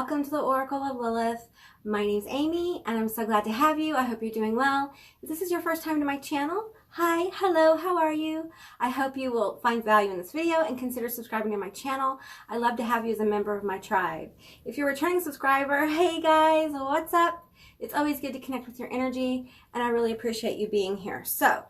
welcome to the Oracle of Lilith. My name's Amy and I'm so glad to have you. I hope you're doing well. If this is your first time to my channel, hi, hello, how are you? I hope you will find value in this video and consider subscribing to my channel. I love to have you as a member of my tribe. If you're a returning subscriber, hey guys, what's up? It's always good to connect with your energy and I really appreciate you being here. So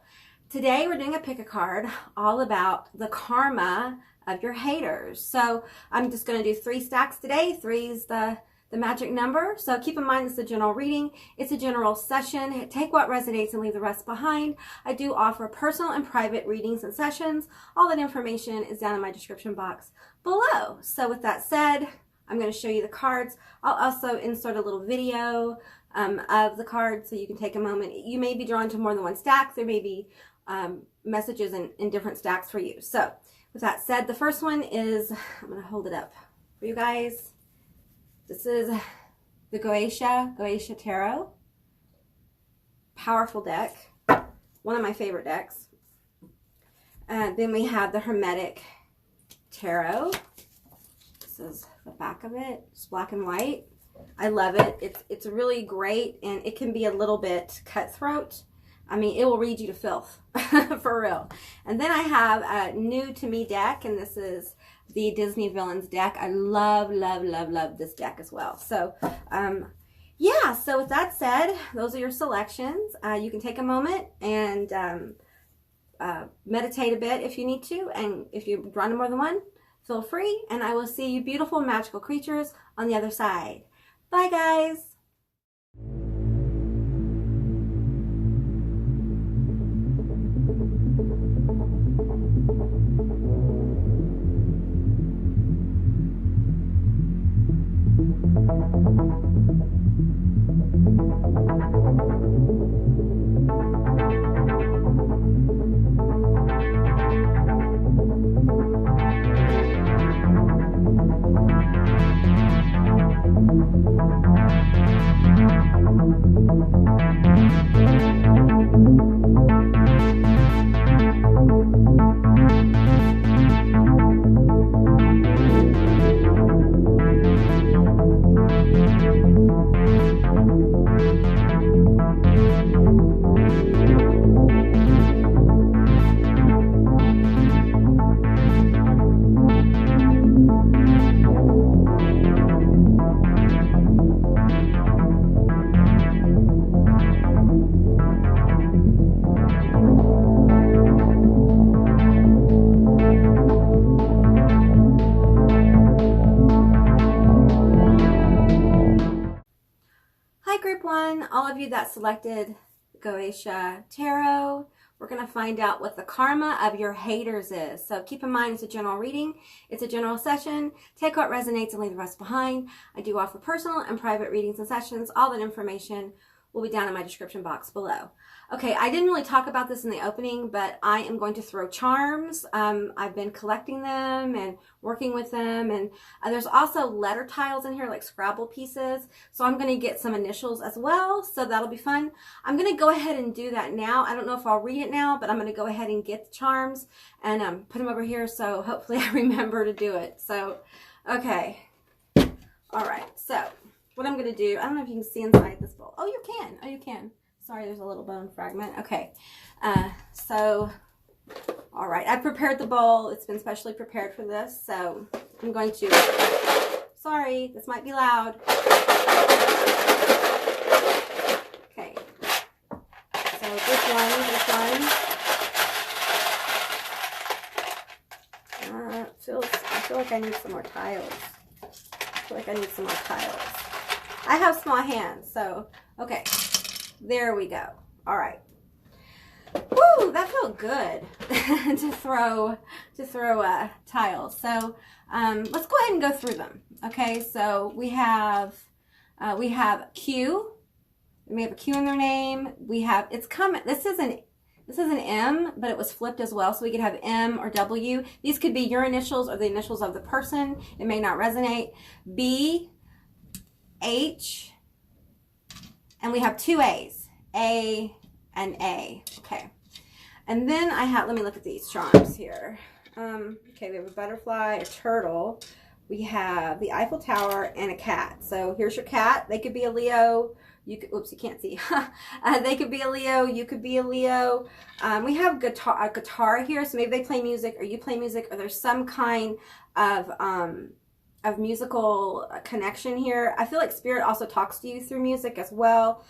today we're doing a pick a card all about the karma of your haters. So I'm just going to do 3 stacks today. 3 is the magic number. So keep in mind, it's a general reading. It's a general session. Take what resonates and leave the rest behind. I do offer personal and private readings and sessions. All that information is down in my description box below. So with that said, I'm going to show you the cards. I'll also insert a little video of the cards so you can take a moment. You may be drawn to more than one stack. There may be messages in different stacks for you. So with that said, the first one is, I'm going to hold it up for you guys. This is the Goetic Tarot. Powerful deck. One of my favorite decks. Then we have the Hermetic Tarot. This is the back of it. It's black and white. I love it. It's really great, and it can be a little bit cutthroat. I mean, it will read you to filth, for real. And then I have a new to me deck, and this is the Disney Villains deck. I love, love, love, love this deck as well. So, yeah, so with that said, those are your selections. You can take a moment and meditate a bit if you need to, and if you're drawn to more than one, feel free, and I will see you beautiful, magical creatures on the other side. Bye, guys. Group 1, all of you that selected Goetic Tarot, we're going to find out what the karma of your haters is. So keep in mind, it's a general reading. It's a general session. Take what resonates and leave the rest behind. I do offer personal and private readings and sessions. All that information will be down in my description box below. Okay, I didn't really talk about this in the opening, but I am going to throw charms. I've been collecting them and working with them, and there's also letter tiles in here, like Scrabble pieces. So I'm going to get some initials as well, so that'll be fun. I'm going to go ahead and do that now. I don't know if I'll read it now, but I'm going to go ahead and get the charms and put them over here, so hopefully I remember to do it. So, okay. All right, so what I'm going to do, I don't know if you can see inside this bowl. Oh, you can. Oh, you can. Sorry, there's a little bone fragment. Okay. So, all right. I prepared the bowl. It's been specially prepared for this. So, I'm going to, sorry, this might be loud. Okay. So, this one. I feel like I need some more tiles. I have small hands, so, okay. There we go. All right. Woo, that felt good to throw tiles. So let's go ahead and go through them. Okay, so we have Q. We have a Q in their name. We have, it's coming. This is an M, but it was flipped as well, so we could have M or W. These could be your initials or the initials of the person. It may not resonate. B, H. And we have 2 A's, A and A. Okay. And then I have, let me look at these charms here. Okay, we have a butterfly, a turtle. We have the Eiffel Tower and a cat. So here's your cat. They could be a Leo. You could, oops, you can't see. They could be a Leo. You could be a Leo. We have a guitar here. So maybe they play music, or you play music, or there's some kind of musical connection here. I feel like Spirit also talks to you through music as well.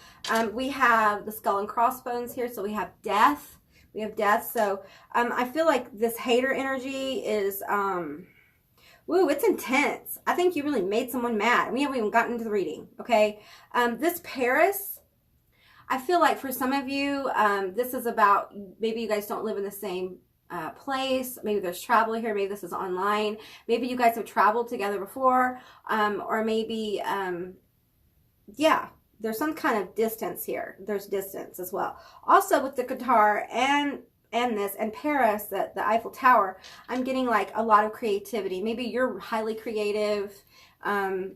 We have the skull and crossbones here. So we have death. We have death. So I feel like this hater energy is... Woo, it's intense. I think you really made someone mad. We haven't even gotten into the reading, okay? This Paris, I feel like for some of you, this is about, maybe you guys don't live in the same place. Maybe there's travel here. Maybe this is online. Maybe you guys have traveled together before. Or maybe, yeah, there's some kind of distance here. There's distance as well. Also with the guitar and this and Paris, the Eiffel Tower, I'm getting like a lot of creativity. Maybe you're highly creative, or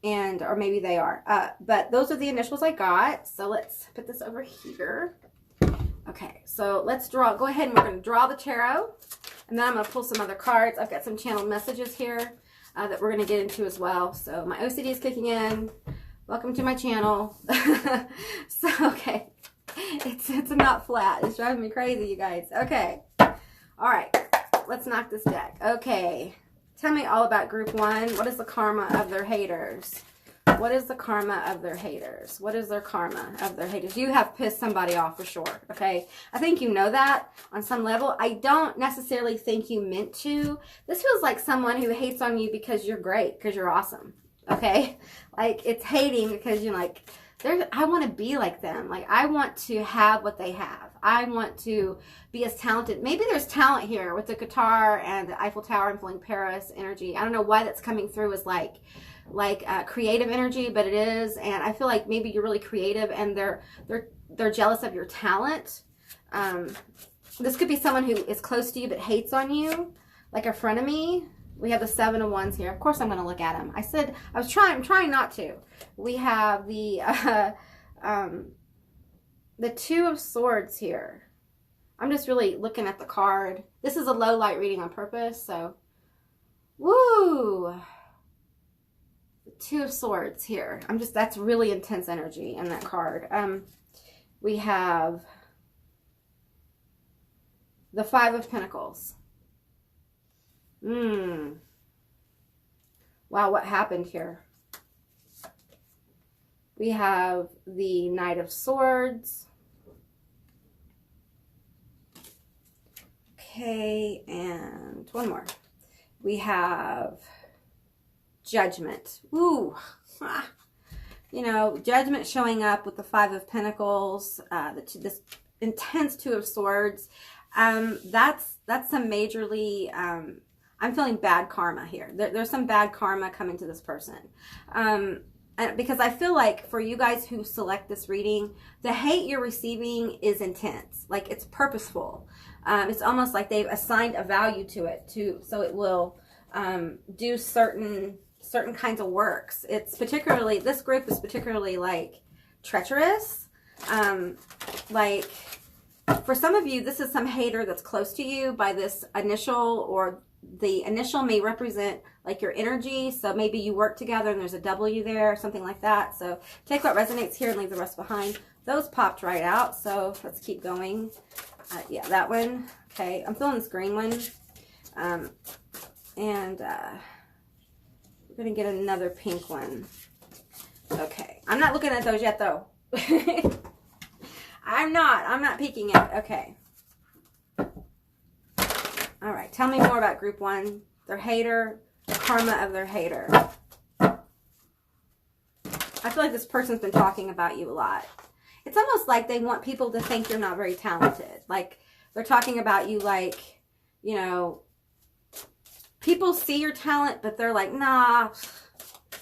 maybe they are. But those are the initials I got. So let's put this over here. Okay, so let's draw. Go ahead and we're going to draw the tarot. And then I'm going to pull some other cards. I've got some channeled messages here that we're going to get into as well. So my OCD is kicking in. Welcome to my channel. So, okay. It's not flat. It's driving me crazy, you guys. Okay. All right. Let's knock this deck. Okay. Tell me all about group one. What is the karma of their haters? What is the karma of their haters? What is their karma of their haters? You have pissed somebody off for sure. Okay. I think you know that on some level. I don't necessarily think you meant to. This feels like someone who hates on you because you're great, because you're awesome. Okay. Like it's hating because you're like, I want to be like them. Like, I want to have what they have. I want to be as talented. Maybe there's talent here with the guitar and the Eiffel Tower and feeling Paris energy. I don't know why that's coming through as like creative energy, but it is. And I feel like maybe you're really creative and they're jealous of your talent. This could be someone who is close to you but hates on you, like a frenemy. We have the 7 of Wands here. Of course I'm going to look at him. I said, I'm trying not to. We have the 2 of Swords here. I'm just really looking at the card. This is a low light reading on purpose, so. Woo! The 2 of Swords here. That's really intense energy in that card. We have the 5 of Pentacles. Wow, what happened here? We have the Knight of Swords. Okay, and one more. We have Judgment. Ooh. You know, Judgment showing up with the 5 of Pentacles, this intense 2 of Swords. That's some majorly, I'm feeling bad karma here. There's some bad karma coming to this person. Because I feel like for you guys who select this reading, the hate you're receiving is intense. Like it's purposeful. It's almost like they've assigned a value to it so it will do certain kinds of works. It's particularly, this group is particularly like treacherous. Like for some of you, this is some hater that's close to you by this initial, or the initial may represent like your energy. So maybe you work together and there's a W there, something like that. So take what resonates here and leave the rest behind. Those popped right out. So let's keep going. Yeah, that one. Okay, I'm feeling this green one. We're going to get another pink one. Okay, I'm not looking at those yet though. I'm not peeking yet. Okay. All right, tell me more about group one. Their hater, the karma of their hater. I feel like this person's been talking about you a lot. It's almost like they want people to think you're not very talented. Like they're talking about you like, you know, people see your talent, but they're like, nah,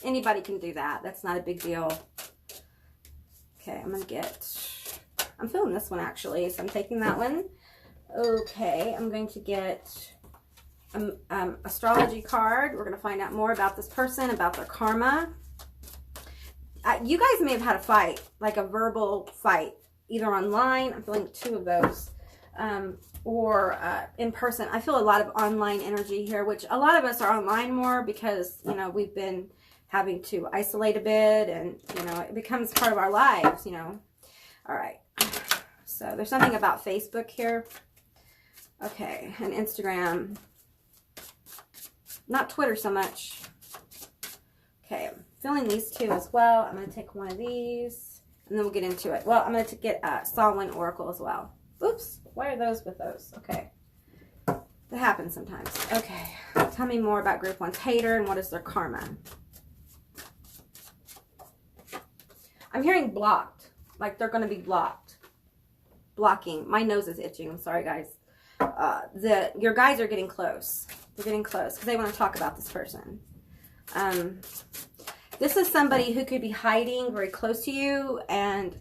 anybody can do that. That's not a big deal. Okay, I'm feeling this one actually, so I'm taking that one. Okay, I'm going to get astrology card. We're going to find out more about this person, about their karma. You guys may have had a fight, like a verbal fight, either online. I'm feeling 2 of those. or in person. I feel a lot of online energy here, which a lot of us are online more because, you know, we've been having to isolate a bit, and, you know, it becomes part of our lives, you know. All right. So there's something about Facebook here. Okay. And Instagram. Not Twitter so much. Okay. I'm feeling these two as well. I'm going to take one of these and then we'll get into it. Well, I'm going to get Solomon Oracle as well. Oops. Why are those with those? Okay. That happens sometimes. Okay. Tell me more about group one's hater and what is their karma. I'm hearing blocked. Like they're going to be blocked. Blocking. My nose is itching. I'm sorry, guys. Your guys are getting close. They're getting close because they want to talk about this person. This is somebody who could be hiding very close to you, and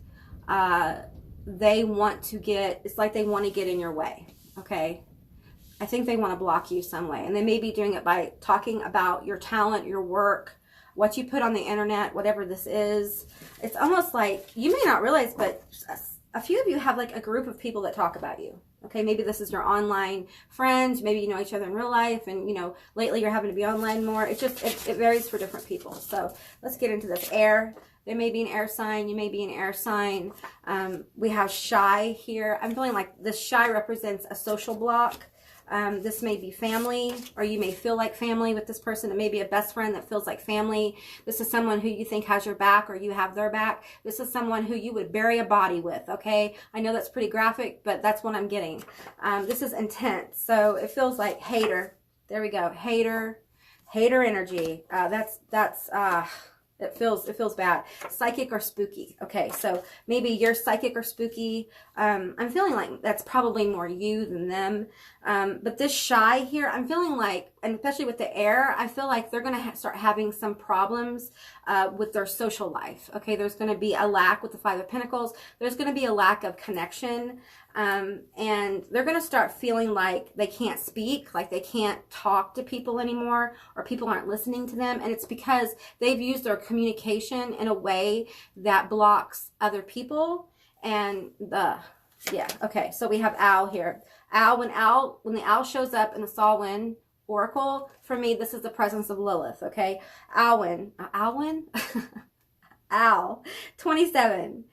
they want to get, it's like they want to get in your way, okay? I think they want to block you some way, and they may be doing it by talking about your talent, your work, what you put on the internet, whatever this is. It's almost like, you may not realize, but a few of you have like a group of people that talk about you. Okay, maybe this is your online friends. Maybe you know each other in real life, and you know lately you're having to be online more. It just it varies for different people. So let's get into this. Air. There may be an air sign. You may be an air sign. We have shy here. I'm feeling like this shy represents a social block. This may be family, or you may feel like family with this person. It may be a best friend that feels like family. This is someone who you think has your back, or you have their back. This is someone who you would bury a body with, okay? I know that's pretty graphic, but that's what I'm getting. This is intense. So it feels like hater. There we go. Hater energy. It feels bad. Psychic or spooky. Okay, so maybe you're psychic or spooky. I'm feeling like that's probably more you than them. But this shy here, I'm feeling like, and especially with the air, I feel like they're going to start having some problems with their social life. Okay, there's going to be a lack with the Five of Pentacles. There's going to be a lack of connection. And they're going to start feeling like they can't speak, like they can't talk to people anymore, or people aren't listening to them. And it's because they've used their communication in a way that blocks other people. And yeah, okay. So we have Owl here. When the Owl shows up in the Solomon Oracle, for me, this is the presence of Lilith. Okay. Owl, 27.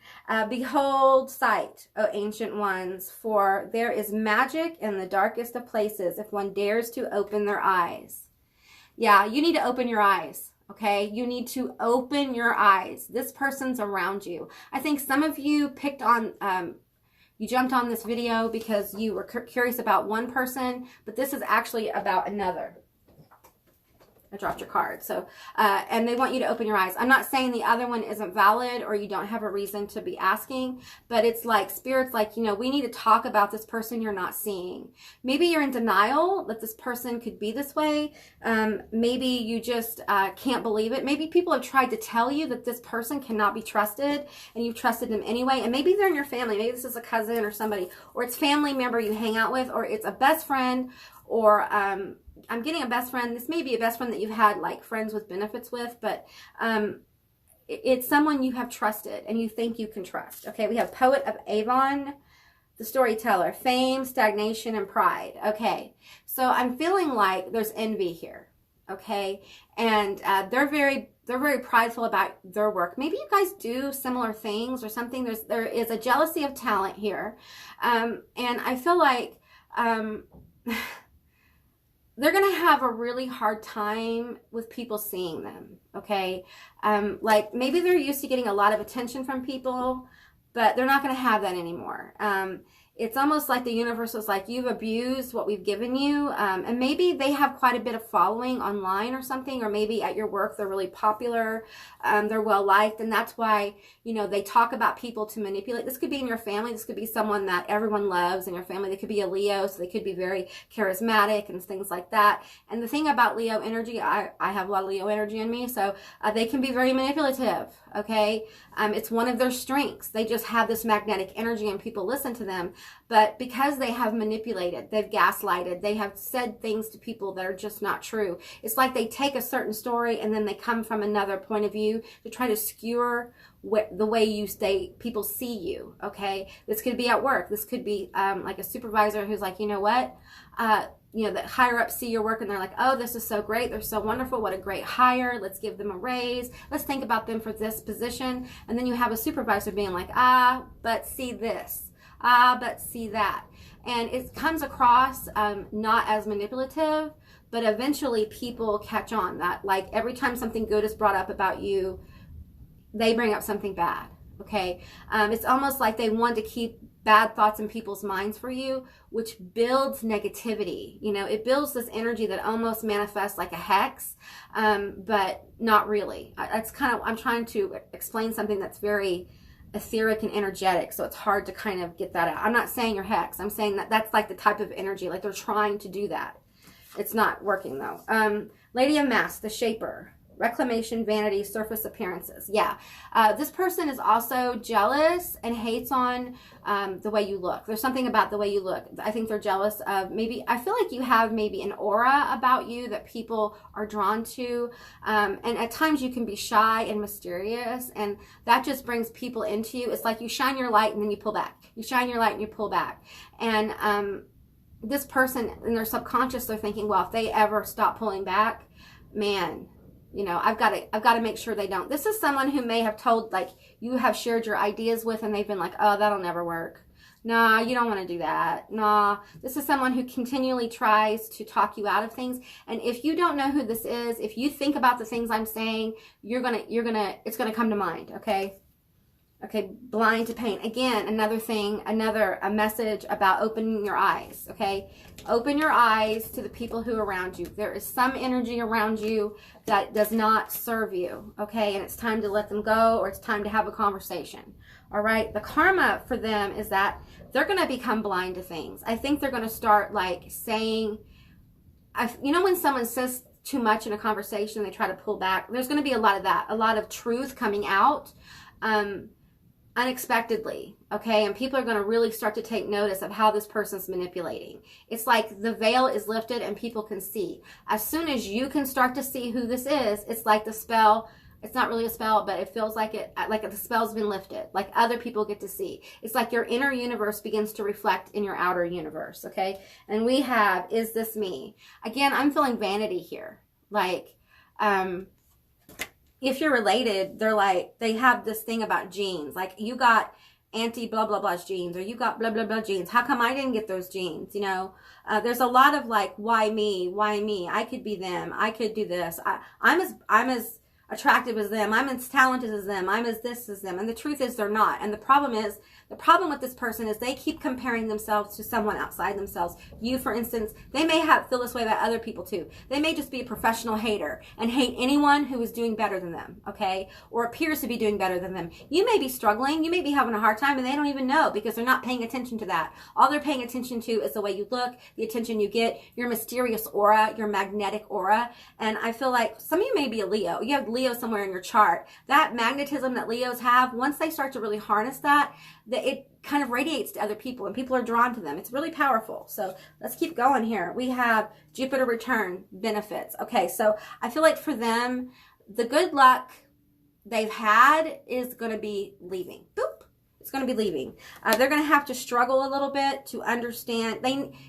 Behold, sight, O ancient ones, for there is magic in the darkest of places if one dares to open their eyes. Yeah, you need to open your eyes, okay? You need to open your eyes. This person's around you. I think some of you picked on, you jumped on this video because you were curious about one person, but this is actually about another. I dropped your card. So, and they want you to open your eyes. I'm not saying the other one isn't valid or you don't have a reason to be asking, but it's like Spirit's like, you know, we need to talk about this person you're not seeing. Maybe you're in denial that this person could be this way. Maybe you just can't believe it. Maybe people have tried to tell you that this person cannot be trusted and you've trusted them anyway. And maybe they're in your family. Maybe this is a cousin or somebody, or it's family member you hang out with, or it's a best friend, or I'm getting a best friend. This may be a best friend that you've had like friends with benefits with, but it's someone you have trusted and you think you can trust. Okay, we have Poet of Avon, the storyteller, fame, stagnation, and pride. Okay, so I'm feeling like there's envy here. Okay, and they're very prideful about their work. Maybe you guys do similar things or something. There is a jealousy of talent here, and I feel like they're going to have a really hard time with people seeing them, okay? Like maybe they're used to getting a lot of attention from people, but they're not going to have that anymore. It's almost like the universe was like, you've abused what we've given you. And maybe they have quite a bit of following online or something, or maybe at your work they're really popular, they're well liked, and that's why, you know, they talk about people to manipulate. This could be in your family. This could be someone that everyone loves in your family. They could be a Leo, so they could be very charismatic and things like that. And the thing about Leo energy, I have a lot of Leo energy in me, so they can be very manipulative, okay? It's one of their strengths. They just have this magnetic energy and people listen to them. But because they have manipulated, they've gaslighted, they have said things to people that are just not true. It's like they take a certain story and then they come from another point of view to try to skewer the way people see you, okay? This could be at work. This could be like a supervisor who's like, you know what? The higher ups see your work and they're like, oh, this is so great. They're so wonderful. What a great hire. Let's give them a raise. Let's think about them for this position. And then you have a supervisor being like, but see this. But see that. And it comes across not as manipulative, but eventually people catch on that, like, every time something good is brought up about you, they bring up something bad, okay? It's almost like they want to keep bad thoughts in people's minds for you, which builds negativity. It builds this energy that almost manifests like a hex, but not really. I'm trying to explain something that's very etheric and energetic, so it's hard to kind of get that out. I'm not saying you're hex. I'm saying that that's like the type of energy, like they're trying to do that. It's not working though. Lady of Masks, the Shaper. Reclamation, vanity, surface appearances. Yeah. This person is also jealous and hates on the way you look. There's something about the way you look. I think they're jealous of I feel like you have maybe an aura about you that people are drawn to. And at times you can be shy and mysterious, and that just brings people into you. It's like you shine your light and then you pull back. You shine your light and you pull back. And this person, in their subconscious, they're thinking, well, if they ever stop pulling back, man, I've got to make sure they don't. This is someone who may have told, like, you have shared your ideas with, and they've been like, oh, that'll never work. Nah, you don't want to do that. Nah, this is someone who continually tries to talk you out of things. And if you don't know who this is, if you think about the things I'm saying, it's gonna come to mind. Okay. Okay, blind to pain. Again, a message about opening your eyes, okay? Open your eyes to the people who are around you. There is some energy around you that does not serve you, okay? And it's time to let them go, or it's time to have a conversation, all right? The karma for them is that they're going to become blind to things. I think they're going to start, like, saying, when someone says too much in a conversation, they try to pull back. There's going to be a lot of that, a lot of truth coming out, unexpectedly, okay? And people are going to really start to take notice of how this person's manipulating. It's like the veil is lifted and people can see. As soon as you can start to see who this is, it's like the spell. It's not really a spell, but it feels like the spell's been lifted. Like other people get to see. It's like your inner universe begins to reflect in your outer universe, okay? And we have, is this me? Again, I'm feeling vanity here. Like, if you're related, they have this thing about genes. Like, you got auntie blah, blah, blah's genes, or you got blah, blah, blah genes. How come I didn't get those genes? There's a lot of like, why me? Why me? I could be them. I could do this. I'm as attractive as them. I'm as talented as them. I'm as this as them. And the truth is they're not. And the problem with this person is they keep comparing themselves to someone outside themselves. You, for instance, they may feel this way about other people too. They may just be a professional hater and hate anyone who is doing better than them, okay? Or appears to be doing better than them. You may be struggling. You may be having a hard time, and they don't even know because they're not paying attention to that. All they're paying attention to is the way you look, the attention you get, your mysterious aura, your magnetic aura. And I feel like some of you may be a Leo. You have Leo somewhere in your chart. That magnetism that Leos have, once they start to really harness that it kind of radiates to other people, and people are drawn to them. It's really powerful. So let's keep going here. We have Jupiter return benefits. Okay, so I feel like for them, the good luck they've had is going to be leaving. Boop. It's going to be leaving. They're going to have to struggle a little bit to understand.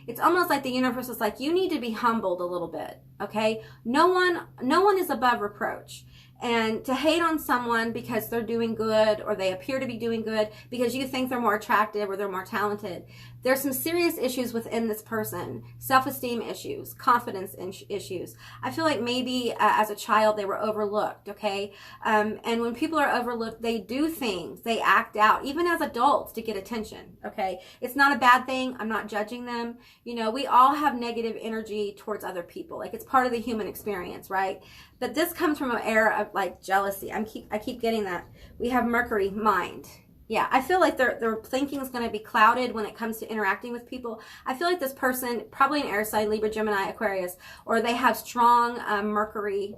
It's almost like the universe is like, you need to be humbled a little bit. Okay. No one is above reproach. And to hate on someone because they're doing good, or they appear to be doing good because you think they're more attractive or they're more talented, there's some serious issues within this person. Self-esteem issues, confidence issues. I feel like maybe as a child they were overlooked, okay? And when people are overlooked, they do things, they act out, even as adults, to get attention, okay? It's not a bad thing. I'm not judging them. We all have negative energy towards other people. Like, it's part of the human experience, right? But this comes from an era of like jealousy. I keep getting that. We have Mercury, mind. Yeah, I feel like their thinking is going to be clouded when it comes to interacting with people. I feel like this person, probably an air sign, Libra, Gemini, Aquarius, or they have strong Mercury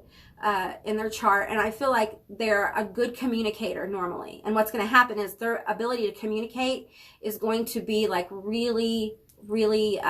in their chart, and I feel like they're a good communicator normally. And what's going to happen is their ability to communicate is going to be like really, really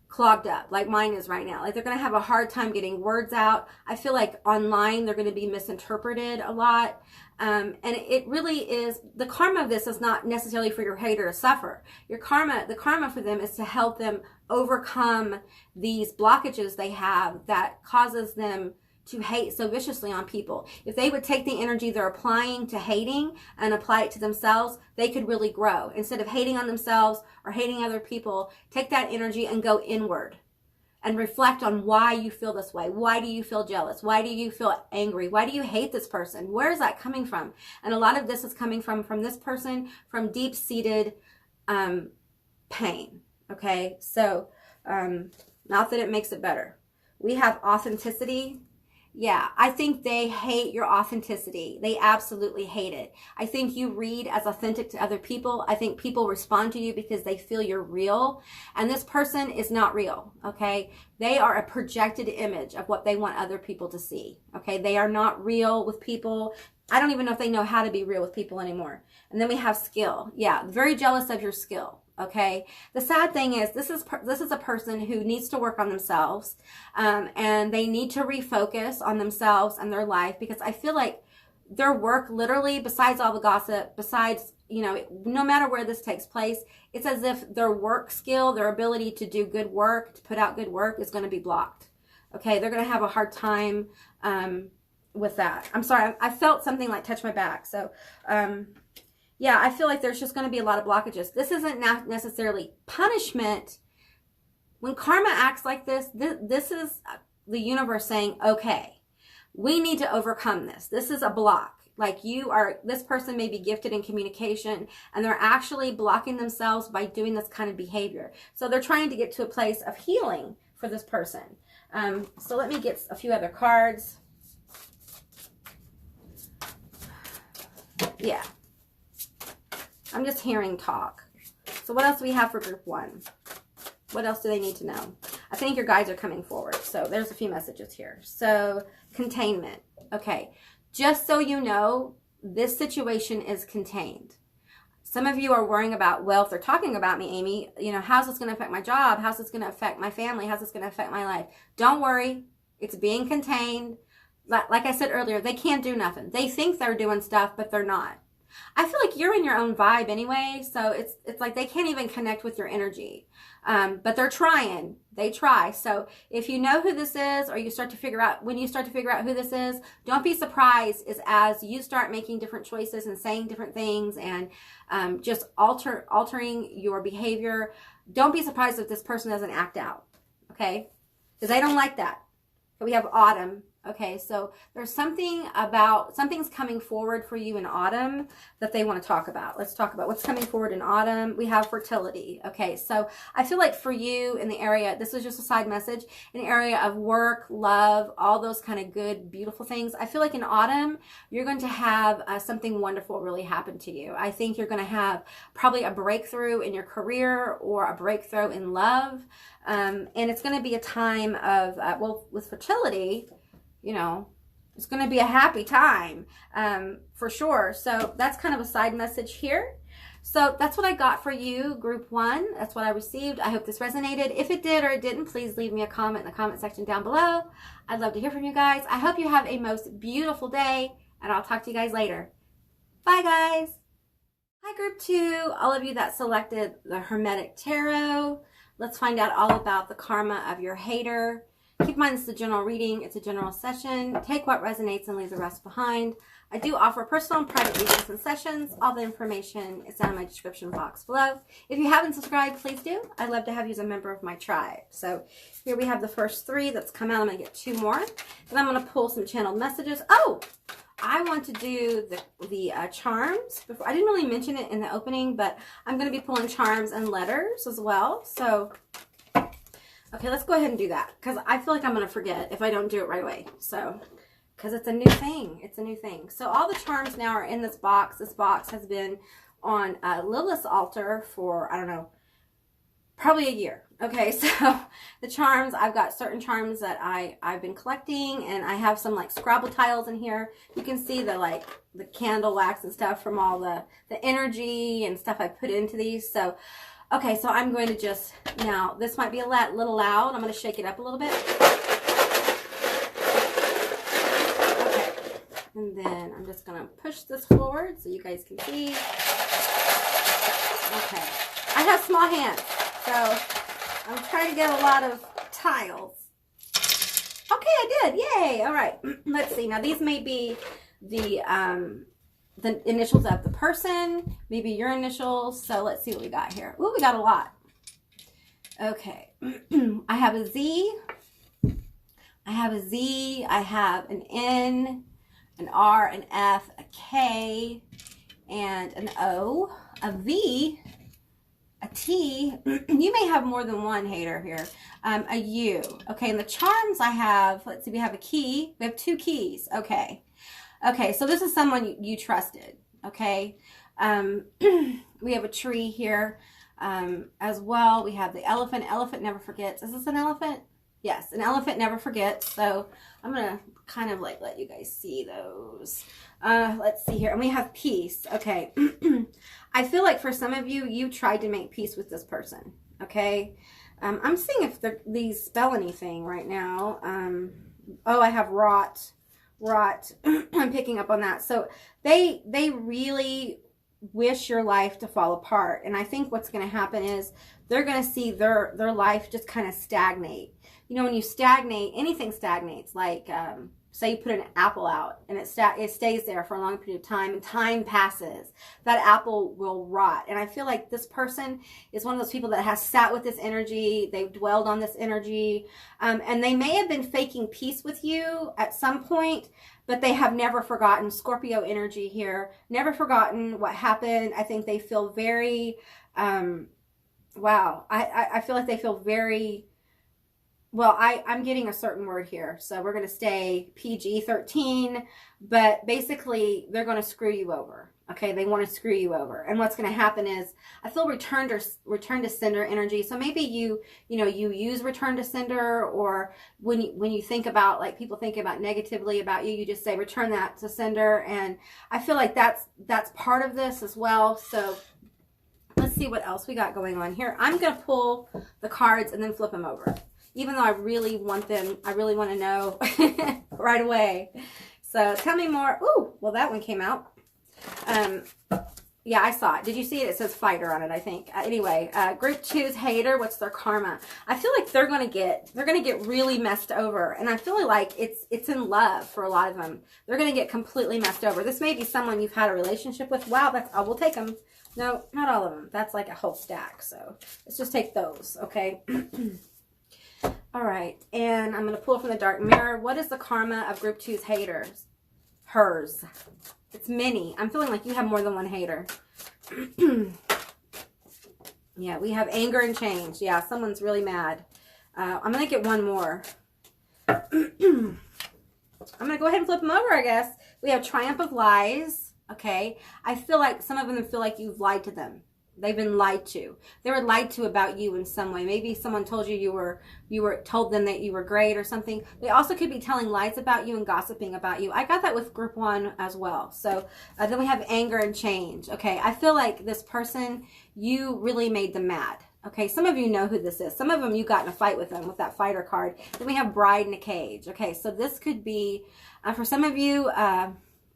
clogged up, like mine is right now. Like they're going to have a hard time getting words out. I feel like online they're going to be misinterpreted a lot. And it really is, the karma of this is not necessarily for your hater to suffer. Your karma, the karma for them is to help them overcome these blockages they have that causes them to hate so viciously on people. If they would take the energy they're applying to hating and apply it to themselves, they could really grow. Instead of hating on themselves or hating other people, take that energy and go inward and reflect on why you feel this way. Why do you feel jealous? Why do you feel angry? Why do you hate this person? Where is that coming from? And a lot of this is coming from this person, from deep-seated pain. Okay, so not that it makes it better. We have authenticity. Yeah, I think they hate your authenticity. They absolutely hate it. I think you read as authentic to other people. I think people respond to you because they feel you're real. And this person is not real, okay? They are a projected image of what they want other people to see, okay? They are not real with people. I don't even know if they know how to be real with people anymore. And then we have skill. Yeah, very jealous of your skill. Okay. The sad thing is this is a person who needs to work on themselves, and they need to refocus on themselves and their life, because I feel like their work, literally, besides all the gossip, besides, you know, no matter where this takes place, it's as if their work skill, their ability to do good work, to put out good work, is going to be blocked. Okay. They're going to have a hard time, with that. I'm sorry. I felt something like touch my back. So, yeah, I feel like there's just going to be a lot of blockages. This isn't necessarily punishment. When karma acts like this, this is the universe saying, okay, we need to overcome this. This is a block. Like this person may be gifted in communication, and they're actually blocking themselves by doing this kind of behavior. So they're trying to get to a place of healing for this person. So let me get a few other cards. Yeah. I'm just hearing talk. So what else do we have for group 1? What else do they need to know? I think your guides are coming forward. So there's a few messages here. So containment. Okay. Just so you know, this situation is contained. Some of you are worrying about, well, if they're talking about me, Amy, you know, how's this going to affect my job? How's this going to affect my family? How's this going to affect my life? Don't worry. It's being contained. Like I said earlier, they can't do nothing. They think they're doing stuff, but they're not. I feel like you're in your own vibe anyway, so it's like they can't even connect with your energy. But they're trying. They try. So if you know who this is, or when you start to figure out who this is, don't be surprised as you start making different choices and saying different things and just altering your behavior. Don't be surprised if this person doesn't act out, okay? Because they don't like that. So we have autumn. Okay, so there's something's coming forward for you in autumn that they want to talk about. Let's talk about what's coming forward in autumn. We have fertility. Okay, so I feel like for you in the area, this is just a side message, in the area of work, love, all those kind of good, beautiful things. I feel like in autumn, you're going to have something wonderful really happen to you. I think you're going to have probably a breakthrough in your career or a breakthrough in love. And it's going to be a time of, well, with fertility, you know, it's going to be a happy time for sure. So that's kind of a side message here. So that's what I got for you, group 1. That's what I received. I hope this resonated. If it did or it didn't, please leave me a comment in the comment section down below. I'd love to hear from you guys. I hope you have a most beautiful day, and I'll talk to you guys later. Bye, guys. Hi, group 2. All of you that selected the Hermetic Tarot. Let's find out all about the karma of your hater. Keep in mind, this is a general reading. It's a general session. Take what resonates and leave the rest behind. I do offer personal and private readings and sessions. All the information is down in my description box below. If you haven't subscribed, please do. I'd love to have you as a member of my tribe. So here we have the first 3 that's come out. I'm going to get 2 more. Then I'm going to pull some channeled messages. Oh, I want to do the charms. I didn't really mention it in the opening, but I'm going to be pulling charms and letters as well. So okay, let's go ahead and do that, because I feel like I'm going to forget if I don't do it right away. So, because it's a new thing. It's a new thing. So all the charms now are in this box. This box has been on Lilith's altar for, I don't know, probably a year. Okay, so the charms, I've got certain charms that I've been collecting, and I have some like Scrabble tiles in here. You can see the like the candle wax and stuff from all the energy and stuff I put into these. So, okay, so I'm going to just, now this might be a little loud. I'm going to shake it up a little bit. Okay, and then I'm just going to push this forward so you guys can see. Okay, I have small hands, so I'm trying to get a lot of tiles. Okay, I did. Yay. All right. Let's see. Now, these may be the initials of the person, maybe your initials. So let's see what we got here. Ooh, we got a lot. Okay. I have a Z. I have a Z. I have an N, an R, an F, a K, and an O, a V, a T. You may have more than one hater here. A U. Okay, and the charms I have, let's see, we have a key. We have 2 keys. Okay. Okay, so this is someone you trusted. Okay. We have a tree here as well. We have the elephant. Elephant never forgets. Is this an elephant? Yes, an elephant never forgets. So I'm going to kind of like let you guys see those. Let's see here. And we have peace. Okay. I feel like for some of you, you tried to make peace with this person. Okay. I'm seeing if these spell anything right now. Oh, I have rot. I'm picking up on that. So they really wish your life to fall apart. And I think what's going to happen is they're going to see their life just kind of stagnate. You know, when you stagnate, anything stagnates. Like, say you put an apple out and it stays there for a long period of time, and time passes. That apple will rot. And I feel like this person is one of those people that has sat with this energy. They've dwelled on this energy. And they may have been faking peace with you at some point, but they have never forgotten. Scorpio energy here. Never forgotten what happened. I think they feel very, wow. I feel like they feel very... Well, I'm getting a certain word here, so we're going to stay PG-13, but basically they're going to screw you over. Okay, they want to screw you over. And what's going to happen is, I feel return to sender energy. So maybe you use return to sender, or when you think about, like, people think about negatively about you, you just say return that to sender. And I feel like that's part of this as well. So let's see what else we got going on here. I'm going to pull the cards and then flip them over. Even though I really want them, I really want to know right away. So tell me more. Ooh, well, that one came out. Yeah, I saw it. Did you see it? It says fighter on it, I think. Anyway, group 2's hater. What's their karma? I feel like they're gonna get really messed over, and I feel like it's in love for a lot of them. They're gonna get completely messed over. This may be someone you've had a relationship with. Wow, we'll take them. No, not all of them. That's like a whole stack. So let's just take those, okay? All right, and I'm going to pull from the dark mirror. What is the karma of group 2's haters? Hers. It's many. I'm feeling like you have more than one hater. Yeah, we have anger and change. Yeah, someone's really mad. I'm going to get one more. I'm going to go ahead and flip them over, I guess. We have triumph of lies. Okay, I feel like some of them feel like you've lied to them. They've been lied to. They were lied to about you in some way. Maybe someone told you were told them that you were great or something. They also could be telling lies about you and gossiping about you. I got that with group 1 as well. So then we have anger and change. Okay, I feel like this person, you really made them mad. Okay, some of you know who this is. Some of them you got in a fight with them with that fighter card. Then we have bride in a cage. Okay, so this could be, for some of you,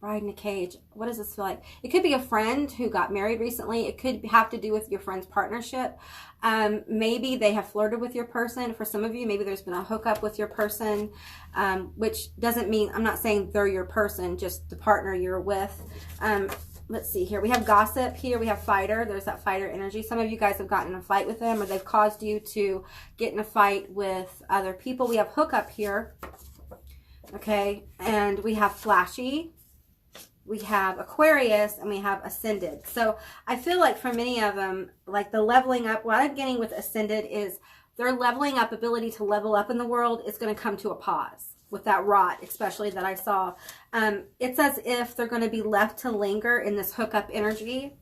bride in a cage. What does this feel like? It could be a friend who got married recently. It could have to do with your friend's partnership. Maybe they have flirted with your person. For some of you, maybe there's been a hookup with your person, which doesn't mean, I'm not saying they're your person, just the partner you're with. Let's see here. We have gossip here. We have fighter. There's that fighter energy. Some of you guys have gotten in a fight with them, or they've caused you to get in a fight with other people. We have hookup here. Okay. And we have flashy. We have Aquarius, and we have Ascended. So I feel like for many of them, like the leveling up, what I'm getting with Ascended is their leveling up ability to level up in the world is going to come to a pause with that rot, especially that I saw. It's as if they're going to be left to linger in this hookup energy.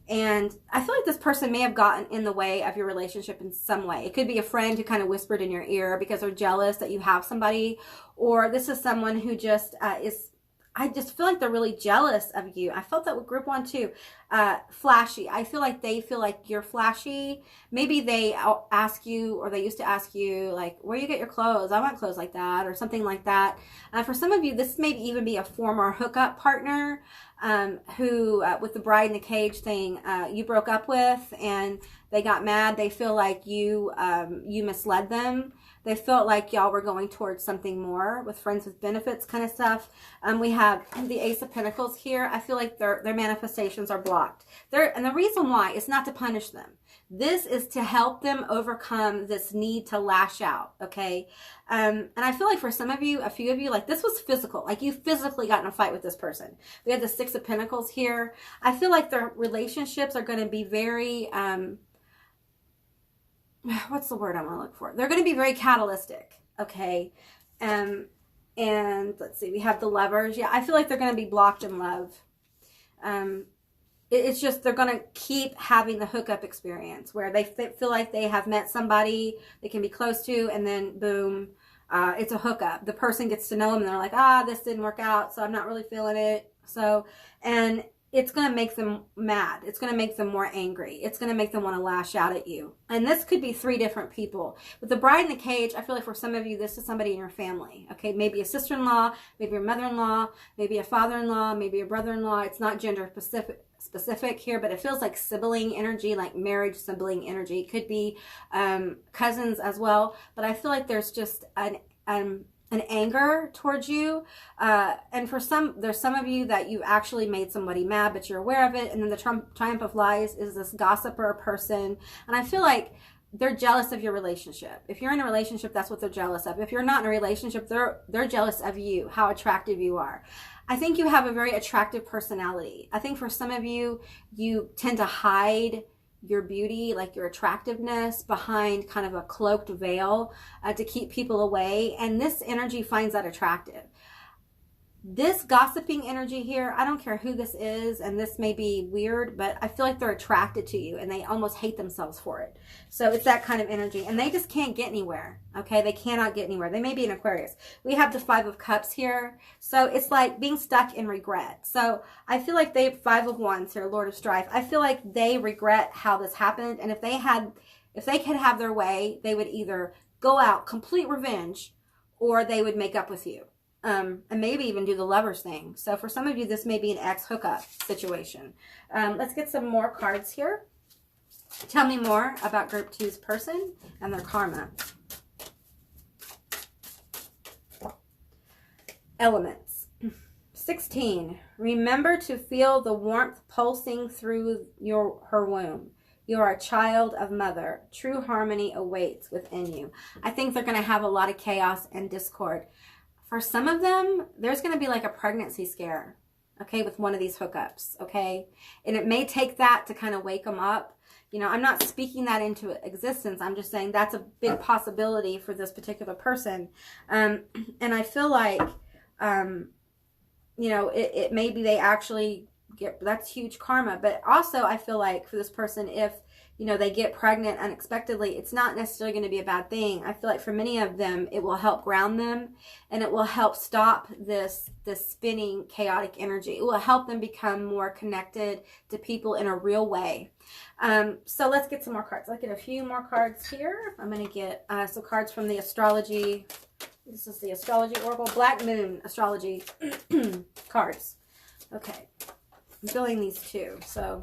And I feel like this person may have gotten in the way of your relationship in some way. It could be a friend who kind of whispered in your ear because they're jealous that you have somebody, or this is someone who just I just feel like they're really jealous of you. I felt that with group 1 too. Flashy. I feel like they feel like you're flashy. Maybe they ask you, or they used to ask you, like, where you get your clothes? I want clothes like that, or something like that. For some of you, this may even be a former hookup partner who, with the bride in the cage thing, you broke up with, and they got mad. They feel like you misled them. They felt like y'all were going towards something more with friends with benefits kind of stuff. We have the Ace of Pentacles here. I feel like their manifestations are blocked. And the reason why is not to punish them. This is to help them overcome this need to lash out, okay? And I feel like for some of you, a few of you, like this was physical. Like you physically got in a fight with this person. We have the Six of Pentacles here. I feel like their relationships are going to be very... what's the word I want to look for? They're going to be very catalytic, okay? And let's see, we have the Lovers. Yeah, I feel like they're going to be blocked in love. It's just they're going to keep having the hookup experience where they feel like they have met somebody they can be close to, and then boom, it's a hookup. The person gets to know them, and they're like, this didn't work out, so I'm not really feeling it. So, and it's going to make them mad. It's going to make them more angry. It's going to make them want to lash out at you. And this could be 3 different people. With the bride in the cage, I feel like for some of you, this is somebody in your family. Okay, maybe a sister-in-law, maybe a mother-in-law, maybe a father-in-law, maybe a brother-in-law. It's not gender specific here, but it feels like sibling energy, like marriage sibling energy. It could be cousins as well. But I feel like there's just an anger towards you, and for there's some of you that you actually made somebody mad, but you're aware of it. And then the triumph of lies is this gossiper person, and I feel like they're jealous of your relationship. If you're in a relationship, that's what they're jealous of. If you're not in a relationship, they're jealous of you, how attractive you are. I think you have a very attractive personality. I think for some of you, you tend to hide your beauty, like your attractiveness, behind kind of a cloaked veil to keep people away. And this energy finds that attractive. This gossiping energy here, I don't care who this is, and this may be weird, but I feel like they're attracted to you and they almost hate themselves for it. So it's that kind of energy, and they just can't get anywhere. Okay, they cannot get anywhere. They may be an Aquarius. We have the 5 of Cups here, so it's like being stuck in regret. So I feel like they 5 of Wands here, Lord of Strife. I feel like they regret how this happened, and if they could have their way, they would either go out complete revenge, or they would make up with you. And maybe even do the Lovers thing. So for some of you, this may be an ex hookup situation. Let's get some more cards here. Tell me more about Group 2's person and their karma. Elements. 16. Remember to feel the warmth pulsing through her womb. You are a child of mother. True harmony awaits within you. I think they're going to have a lot of chaos and discord. For some of them, there's going to be like a pregnancy scare, okay, with one of these hookups, okay? And it may take that to kind of wake them up. You know, I'm not speaking that into existence. I'm just saying that's a big possibility for this particular person. And I feel like, you know, it maybe they actually get, that's huge karma. But also I feel like for this person, if, you know, they get pregnant unexpectedly, it's not necessarily going to be a bad thing. I feel like for many of them, it will help ground them, and it will help stop this spinning chaotic energy. It will help them become more connected to people in a real way. So let's get some more cards. Let's get a few more cards here. I'm going to get some cards from the astrology. This is the astrology oracle, Black Moon astrology cards. Okay. I'm feeling these too. So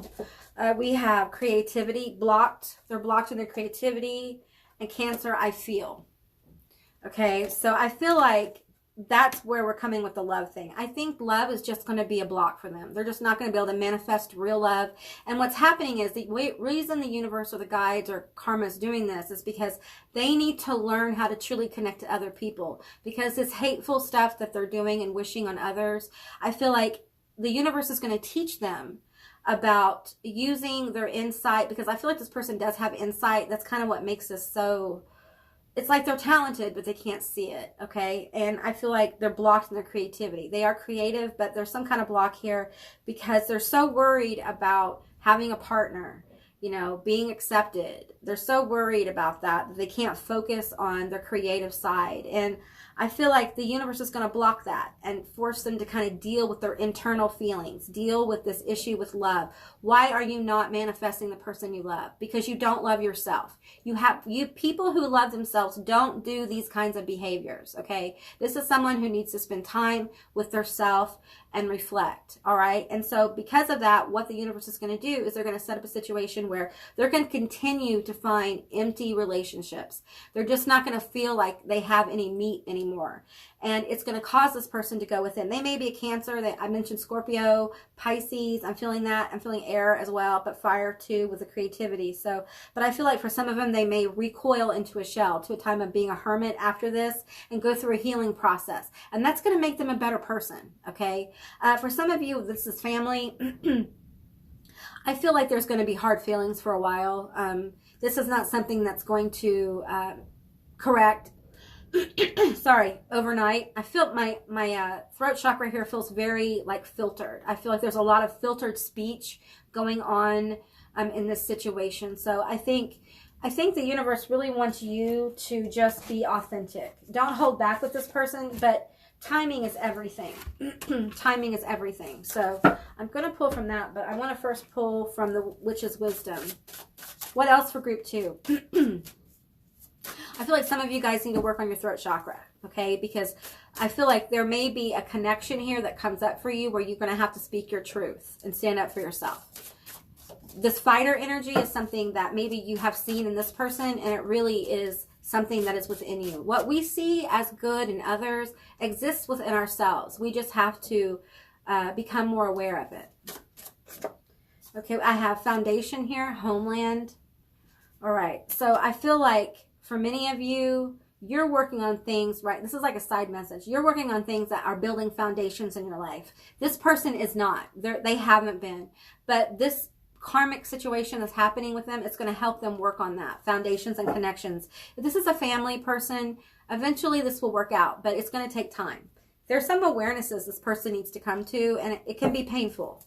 we have creativity blocked. They're blocked in their creativity. And Cancer, I feel. Okay, so I feel like that's where we're coming with the love thing. I think love is just going to be a block for them. They're just not going to be able to manifest real love. And what's happening is the reason the universe or the guides or karma is doing this is because they need to learn how to truly connect to other people. Because this hateful stuff that they're doing and wishing on others, I feel like the universe is going to teach them about using their insight, because I feel like this person does have insight. That's kind of what makes this so, it's like they're talented, but they can't see it, okay? And I feel like they're blocked in their creativity. They are creative, but there's some kind of block here because they're so worried about having a partner, you know, being accepted. They're so worried about that they can't focus on their creative side. And I feel like the universe is going to block that and force them to kind of deal with their internal feelings, deal with this issue with love. Why are you not manifesting the person you love? Because you don't love yourself. People who love themselves don't do these kinds of behaviors, okay? This is someone who needs to spend time with their self and reflect, all right? And so because of that, what the universe is going to do is they're going to set up a situation where they're going to continue to find empty relationships. They're just not going to feel like they have any meat anymore. And it's going to cause this person to go within. They may be a Cancer. I mentioned Scorpio, Pisces. I'm feeling that. I'm feeling air as well, but fire too with the creativity. So, but I feel like for some of them, they may recoil into a shell to a time of being a hermit after this and go through a healing process. And that's going to make them a better person, okay? For some of you, this is family. I feel like there's going to be hard feelings for a while. This is not something that's going to correct sorry, overnight. I feel my throat chakra here feels very like filtered. I feel like there's a lot of filtered speech going on in this situation. So I think the universe really wants you to just be authentic. Don't hold back with this person, but timing is everything. Timing is everything. So I'm going to pull from that, but I want to first pull from the Witch's Wisdom. What else for group 2? I feel like some of you guys need to work on your throat chakra, okay? Because I feel like there may be a connection here that comes up for you where you're going to have to speak your truth and stand up for yourself. This fighter energy is something that maybe you have seen in this person, and it really is something that is within you. What we see as good in others exists within ourselves. We just have to become more aware of it. Okay, I have foundation here, homeland. All right, so I feel like for many of you, you're working on things, right? This is like a side message. You're working on things that are building foundations in your life. This person is not. They haven't been. But this karmic situation that's happening with them, it's going to help them work on that. Foundations and connections. If this is a family person, eventually this will work out, but it's going to take time. There's some awarenesses this person needs to come to, and it can be painful.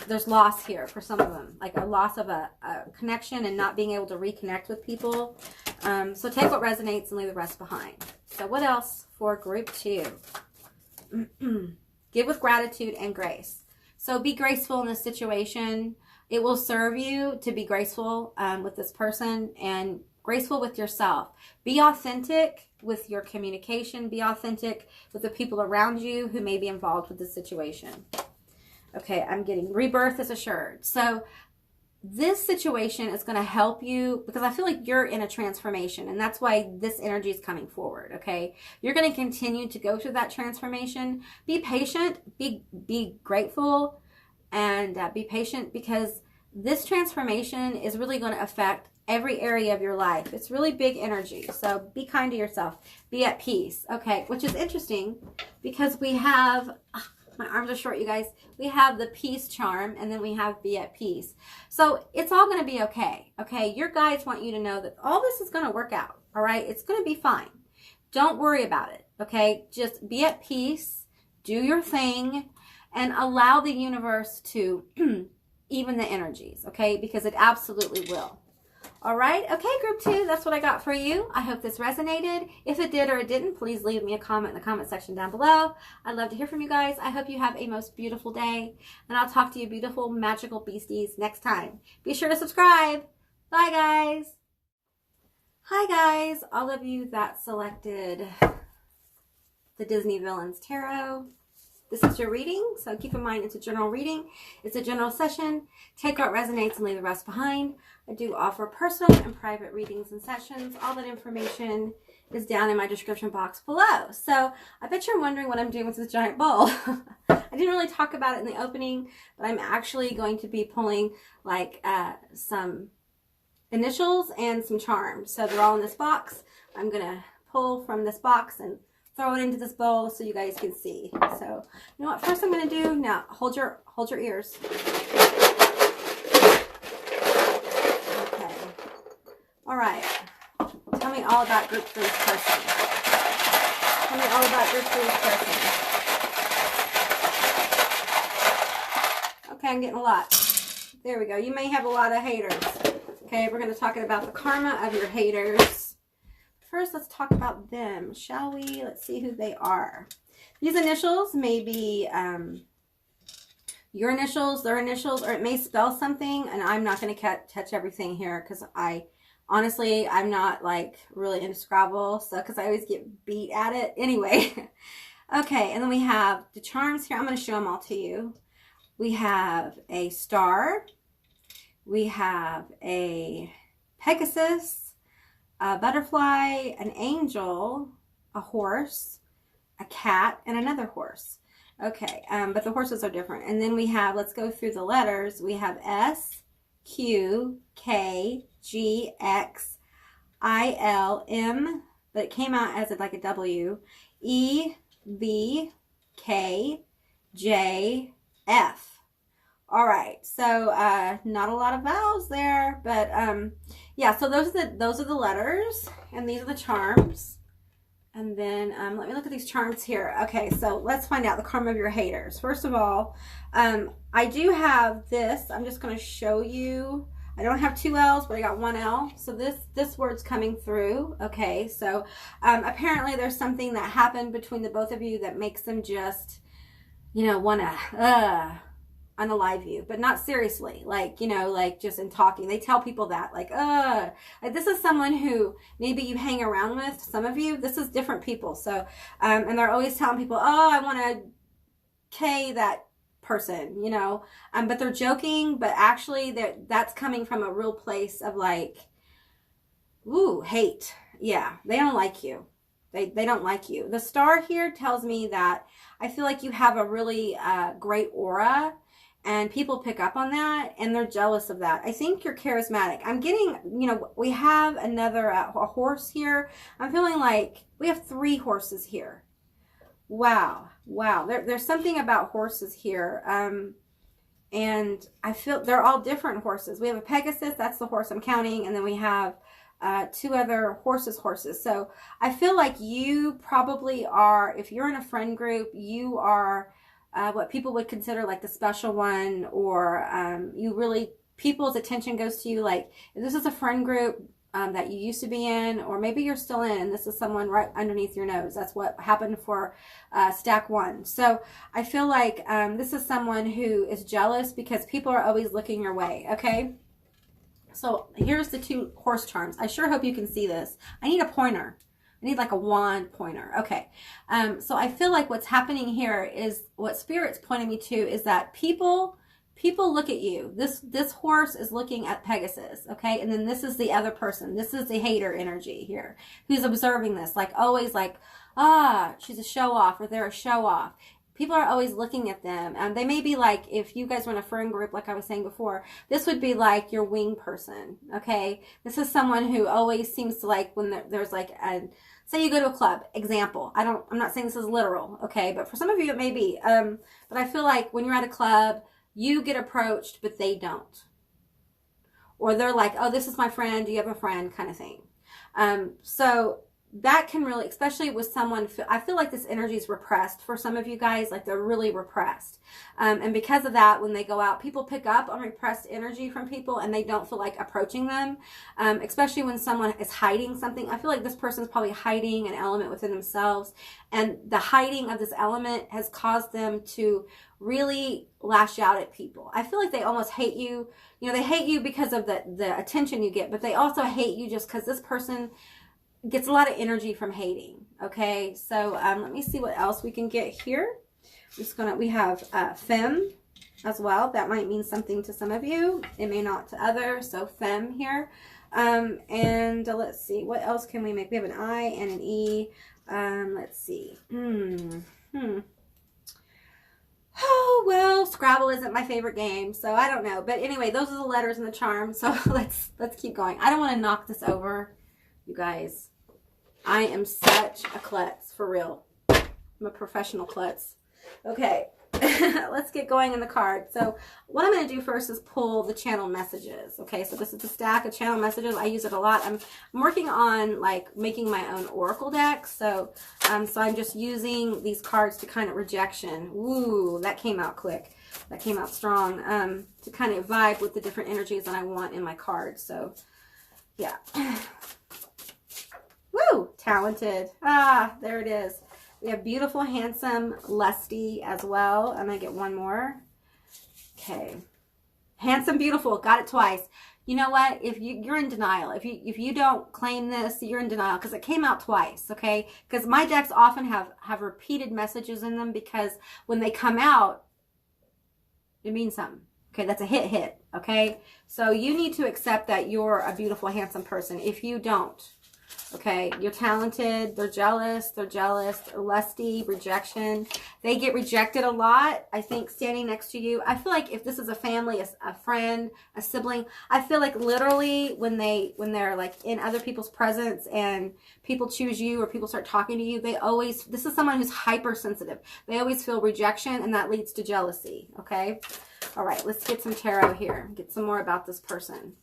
There's loss here for some of them, like a loss of a connection and not being able to reconnect with people. So take what resonates and leave the rest behind. So what else for group 2? Give with gratitude and grace. So be graceful in this situation. It will serve you to be graceful with this person and graceful with yourself. Be authentic with your communication. Be authentic with the people around you who may be involved with this situation. Okay, I'm getting rebirth is assured. So this situation is going to help you because I feel like you're in a transformation, and that's why this energy is coming forward, okay? You're going to continue to go through that transformation. Be patient, be grateful, and be patient because this transformation is really going to affect every area of your life. It's really big energy, so be kind to yourself. Be at peace, okay? Which is interesting because we have... my arms are short, you guys. We have the peace charm, and then we have be at peace. So it's all going to be okay, okay? Your guides want you to know that all this is going to work out, all right? It's going to be fine. Don't worry about it, okay? Just be at peace, do your thing, and allow the universe to even the energies, okay? Because it absolutely will. All right. Okay, group 2, that's what I got for you. I hope this resonated. If it did or it didn't, please leave me a comment in the comment section down below. I'd love to hear from you guys. I hope you have a most beautiful day, and I'll talk to you beautiful, magical beasties next time. Be sure to subscribe. Bye, guys. Hi, guys. All of you that selected the Disney Villains Tarot. This is your reading, so keep in mind it's a general reading. It's a general session. Take what resonates and leave the rest behind. I do offer personal and private readings and sessions. All that information is down in my description box below. So I bet you're wondering what I'm doing with this giant bowl. I didn't really talk about it in the opening, but I'm actually going to be pulling like some initials and some charms. So they're all in this box. I'm going to pull from this box and throw it into this bowl so you guys can see. So you know what first I'm going to do? Now hold your ears. Okay. All right. Tell me all about group 3's person. Tell me all about group 3's person. Okay, I'm getting a lot. There we go. You may have a lot of haters. Okay, we're going to talk about the karma of your haters. First, let's talk about them, shall we? Let's see who they are. These initials may be your initials, their initials, or it may spell something, and I'm not going to catch everything here because honestly, I'm not like really into Scrabble, so because I always get beat at it. Anyway, okay, and then we have the charms here. I'm going to show them all to you. We have a star. We have a Pegasus, a butterfly, an angel, a horse, a cat, and another horse. Okay, but the horses are different. And then we have, let's go through the letters. We have S, Q, K, G, X, I, L, M, but it came out as like a W, E, B, K, J, F. All right, so not a lot of vowels there, but yeah, so those are the letters, and these are the charms. And then let me look at these charms here. Okay, so let's find out the karma of your haters. First of all, I do have this. I'm just going to show you. I don't have 2 L's, but I got 1 L. So this word's coming through. Okay, so apparently there's something that happened between the both of you that makes them just, you know, want to unalive you, but not seriously, like, you know, like just in talking. They tell people that, like this is someone who maybe you hang around with, some of you, this is different people. So, and they're always telling people, oh, I want to K that person, you know, but they're joking, but actually that's coming from a real place of like, ooh, hate. Yeah, they don't like you. They don't like you. The star here tells me that I feel like you have a really great aura, and people pick up on that, and they're jealous of that. I think you're charismatic. I'm getting, you know, we have another a horse here. I'm feeling like we have 3 horses here. Wow. Wow. There's something about horses here. And I feel they're all different horses. We have a Pegasus. That's the horse I'm counting. And then we have 2 other horses. So I feel like you probably are, if you're in a friend group, you are what people would consider like the special one, or you really, people's attention goes to you. Like if this is a friend group that you used to be in, or maybe you're still in, and this is someone right underneath your nose. That's what happened for stack 1. So I feel like this is someone who is jealous because people are always looking your way. Okay. So here's the 2 horse charms. I sure hope you can see this. I need a pointer. I need like a wand pointer. Okay. So I feel like what's happening here is what Spirit's pointing me to is that people look at you. This horse is looking at Pegasus. Okay. And then this is the other person. This is the hater energy here who's observing this, like always like, she's a show off, or they're a show off. People are always looking at them. They may be like, if you guys were in a friend group, like I was saying before, this would be like your wing person. Okay. This is someone who always seems to like when there's like say you go to a club, example. I'm not saying this is literal, okay, but for some of you it may be. But I feel like when you're at a club, you get approached, but they don't. Or they're like, oh, this is my friend, do you have a friend, kind of thing. So that can really, especially with someone, I feel like this energy is repressed for some of you guys, like they're really repressed. And because of that, when they go out, people pick up on repressed energy from people, and they don't feel like approaching them, especially when someone is hiding something. I feel like this person is probably hiding an element within themselves, and the hiding of this element has caused them to really lash out at people. I feel like they almost hate you. You know, they hate you because of the attention you get, but they also hate you just because this person gets a lot of energy from hating. Okay, so let me see what else we can get here. We have femme as well. That might mean something to some of you. It may not to others. So femme here. And let's see, what else can we make? We have an I and an E. Let's see. Oh, well, Scrabble isn't my favorite game, so I don't know. But anyway, those are the letters in the charm. So let's keep going. I don't want to knock this over, you guys. I am such a klutz, for real. I'm a professional klutz. Okay, let's get going in the card. So what I'm going to do first is pull the channel messages. Okay, so this is the stack of channel messages. I use it a lot. I'm working on like making my own oracle deck. So I'm just using these cards to kind of rejection. Woo, that came out quick. that came out strong to kind of vibe with the different energies that I want in my cards. So, yeah. Woo! Talented. Ah, there it is. We have beautiful, handsome, lusty as well. I'm going to get one more. Okay. Handsome, beautiful. Got it twice. You know what? If you're in denial, if you don't claim this, you're in denial because it came out twice, okay? Because my decks often have repeated messages in them because when they come out, it means something. Okay, that's a hit, okay? So you need to accept that you're a beautiful, handsome person. If you don't, okay, you're talented, they're jealous, they're lusty, rejection. They get rejected a lot, I think, standing next to you. I feel like if this is a family, a friend, a sibling, I feel like literally when they're like in other people's presence and people choose you or people start talking to you, this is someone who's hypersensitive. They always feel rejection, and that leads to jealousy, okay? All right, let's get some tarot here. Get some more about this person.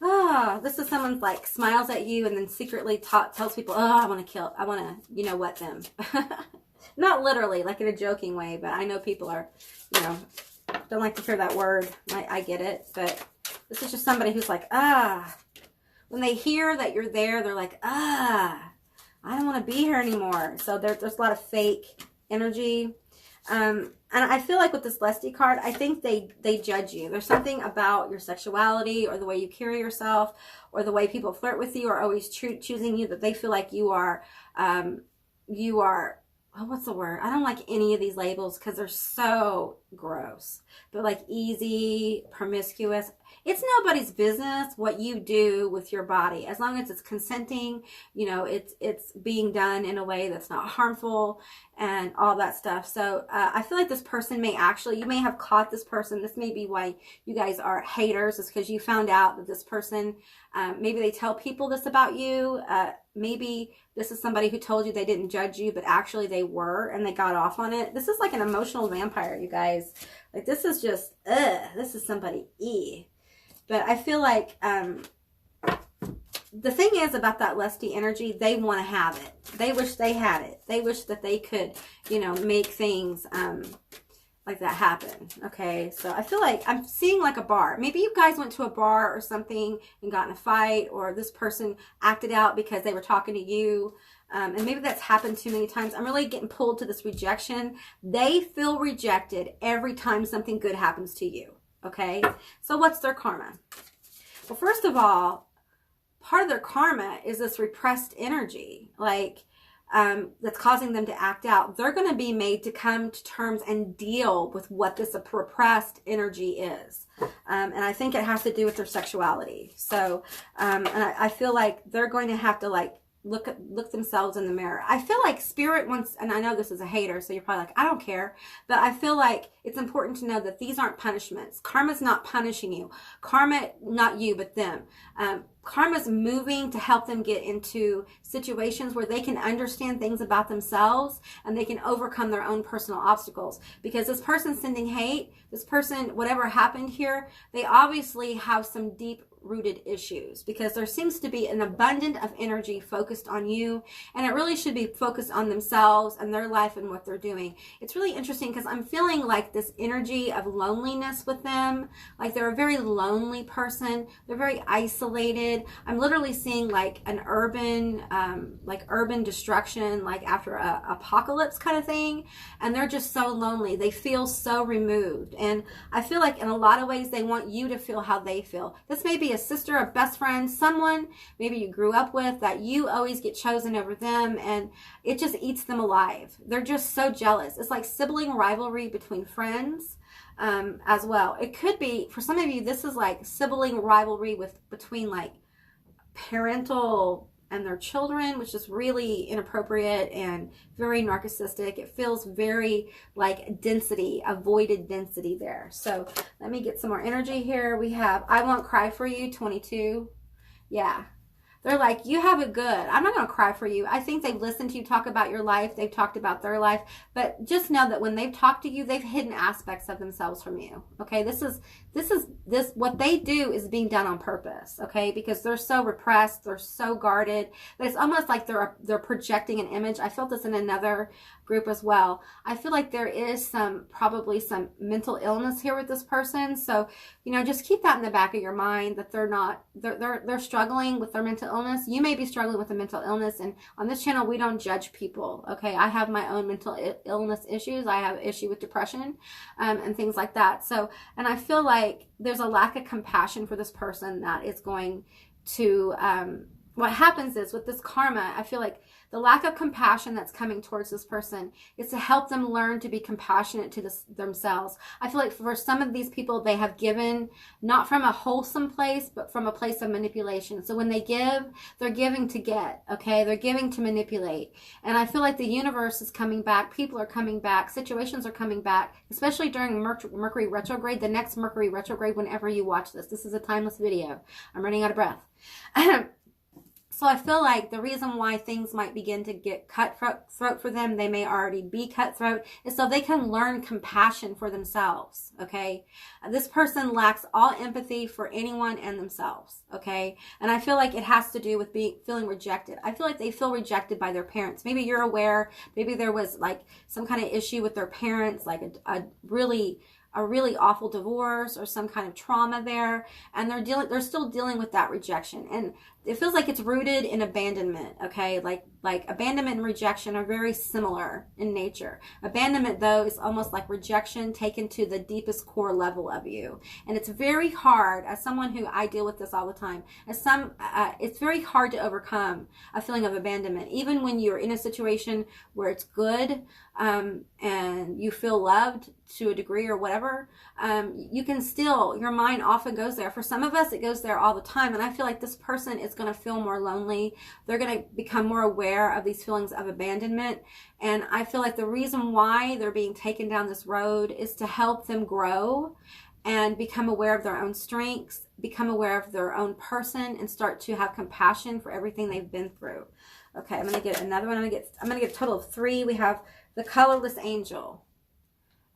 Ah, this is someone like smiles at you and then secretly tells people, oh, I want to, you know what, them. Not literally, like in a joking way, but I know people are, you know, don't like to hear that word. I get it, but this is just somebody who's like, when they hear that you're there, they're like, I don't want to be here anymore. So there's a lot of fake energy. And I feel like with this lusty card, I think they judge you. There's something about your sexuality or the way you carry yourself or the way people flirt with you or always choosing you that they feel like you are, oh, what's the word? I don't like any of these labels because they're so gross. They're like easy, promiscuous. It's nobody's business what you do with your body. As long as it's consenting, you know, it's being done in a way that's not harmful and all that stuff. So I feel like this person you may have caught this person. This may be why you guys are haters, is because you found out that this person, maybe they tell people this about you. Maybe this is somebody who told you they didn't judge you, but actually they were, and they got off on it. This is like an emotional vampire, you guys. Like, this is just, this is somebody, But I feel like the thing is about that lusty energy, they want to have it. They wish they had it. They wish that they could, you know, make things like that happen. Okay, so I feel like I'm seeing like a bar. Maybe you guys went to a bar or something and got in a fight, or this person acted out because they were talking to you. And maybe that's happened too many times. I'm really getting pulled to this rejection. They feel rejected every time something good happens to you. Okay, so what's their karma? Well, first of all, part of their karma is this repressed energy, like that's causing them to act out. They're going to be made to come to terms and deal with what this repressed energy is. And I think it has to do with their sexuality. So, and I feel like they're going to have to like look themselves in the mirror. I feel like spirit wants, and I know this is a hater, so you're probably like, I don't care, but I feel like it's important to know that these aren't punishments. Karma's not punishing you. Karma, not you, but them. Karma's moving to help them get into situations where they can understand things about themselves and they can overcome their own personal obstacles. Because this person sending hate, this person, whatever happened here, they obviously have some deep rooted issues, because there seems to be an abundance of energy focused on you, and it really should be focused on themselves and their life and what they're doing. It's really interesting because I'm feeling like this energy of loneliness with them, like they're a very lonely person, they're very isolated. I'm literally seeing like an urban destruction, like after a apocalypse kind of thing, and they're just so lonely. They feel so removed, and I feel like in a lot of ways they want you to feel how they feel. This may be a sister, a best friend, someone maybe you grew up with that you always get chosen over them, and it just eats them alive. They're just so jealous. It's like sibling rivalry between friends as well. It could be, for some of you, this is like sibling rivalry between like parental and their children, which is really inappropriate and very narcissistic. It feels very like density, avoided density there. So let me get some more energy here. We have I Won't Cry For You, 22. Yeah. They're like, you have it good. I'm not going to cry for you. I think they've listened to you talk about your life. They've talked about their life. But just know that when they've talked to you, they've hidden aspects of themselves from you. Okay, what they do is being done on purpose. Okay, because they're so repressed, they're so guarded that it's almost like they're projecting an image. I felt this in another group as well. I feel like there is probably some mental illness here with this person. So, just keep that in the back of your mind, that they're struggling with their mental illness. You may be struggling with a mental illness, and on this channel, we don't judge people. Okay, I have my own mental illness issues. I have issue with depression, and things like that. So, and I feel like there's a lack of compassion for this person that is going to, what happens is with this karma, I feel like the lack of compassion that's coming towards this person is to help them learn to be compassionate to themselves. I feel like for some of these people, they have given not from a wholesome place, but from a place of manipulation. So when they give, they're giving to get, okay? They're giving to manipulate. And I feel like the universe is coming back. People are coming back. Situations are coming back, especially during Mercury retrograde, the next Mercury retrograde, whenever you watch this. This is a timeless video. I'm running out of breath. So I feel like the reason why things might begin to get cutthroat for them, they may already be cutthroat, is so they can learn compassion for themselves, okay? This person lacks all empathy for anyone and themselves, okay? And I feel like it has to do with feeling rejected. I feel like they feel rejected by their parents. Maybe you're aware, maybe there was like some kind of issue with their parents, like a really awful divorce or some kind of trauma there, and they're still dealing with that rejection. And it feels like it's rooted in abandonment, okay? Like abandonment and rejection are very similar in nature. Abandonment, though, is almost like rejection taken to the deepest core level of you. And it's very hard, as someone who, I deal with this all the time, it's very hard to overcome a feeling of abandonment. Even when you're in a situation where it's good, and you feel loved to a degree or whatever, you can still, your mind often goes there. For some of us, it goes there all the time. And I feel like this person is going to feel more lonely. They're going to become more aware of these feelings of abandonment. And I feel like the reason why they're being taken down this road is to help them grow and become aware of their own strengths, become aware of their own person, and start to have compassion for everything they've been through. Okay, I'm going to get another one. I'm going to get a total of 3. We have the colorless angel.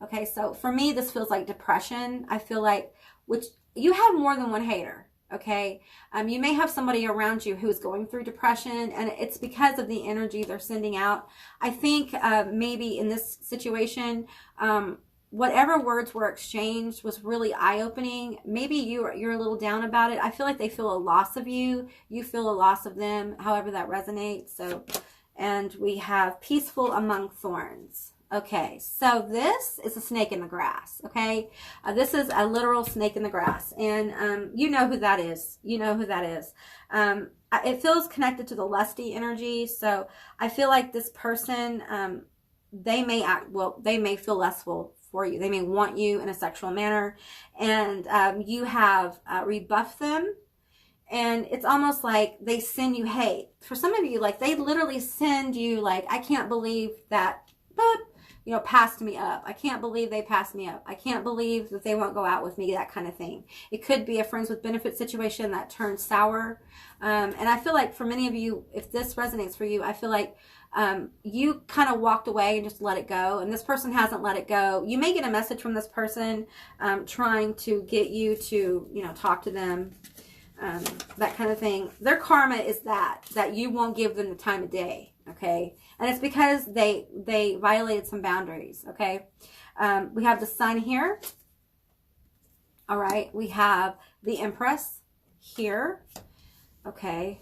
Okay, so for me, this feels like depression. I feel like, which you have more than one hater, okay? You may have somebody around you who is going through depression, and it's because of the energy they're sending out. I think maybe in this situation, whatever words were exchanged was really eye-opening. Maybe you're a little down about it. I feel like they feel a loss of you. You feel a loss of them, however that resonates. So, and we have peaceful among thorns. Okay, so this is a snake in the grass, okay? This is a literal snake in the grass, and you know who that is. You know who that is. It feels connected to the lusty energy, so I feel like this person, they may feel lustful for you. They may want you in a sexual manner, and you have rebuffed them. And it's almost like they send you hate. For some of you, like they literally send you like, I can't believe that, passed me up. I can't believe they passed me up. I can't believe that they won't go out with me, that kind of thing. It could be a friends with benefit situation that turns sour. And I feel like for many of you, if this resonates for you, I feel like you kind of walked away and just let it go. And this person hasn't let it go. You may get a message from this person trying to get you to, talk to them. That kind of thing. Their karma is that you won't give them the time of day, okay? And it's because they violated some boundaries, okay? We have the sun here. All right. We have the Empress here. Okay.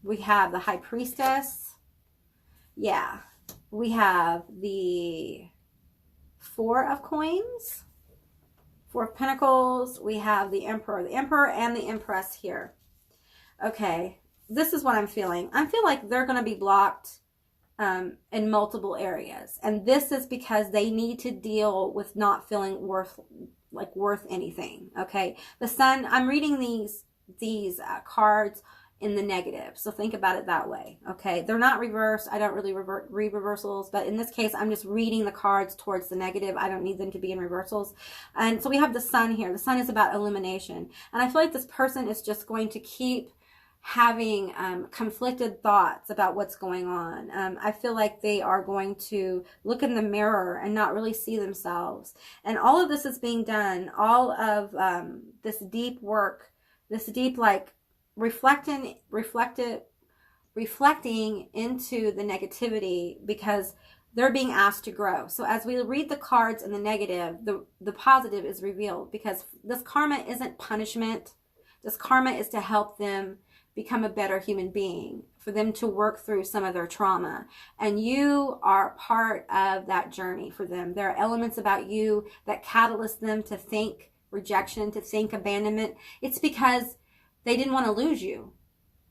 We have the High Priestess. Yeah. We have the 4 of Coins. 4 of Pentacles. We have the Emperor and the Empress here. Okay, this is what I'm feeling. I feel like they're going to be blocked in multiple areas, and this is because they need to deal with not feeling worth anything. Okay, the Sun. I'm reading these cards in the negative, so think about it that way. Okay, they're not reversed. I don't really read reversals, but in this case I'm just reading the cards towards the negative. I don't need them to be in reversals. And so we have the Sun here. The Sun is about illumination, and I feel like this person is just going to keep having conflicted thoughts about what's going on. I feel like they are going to look in the mirror and not really see themselves. And all of this is being done, all of this deep work, this deep like reflecting into the negativity, because they're being asked to grow. So as we read the cards in the negative, the positive is revealed, because this karma isn't punishment. This karma is to help them become a better human being, for them to work through some of their trauma. And you are part of that journey for them. There are elements about you that catalyst them to think rejection, to think abandonment. It's because they didn't want to lose you.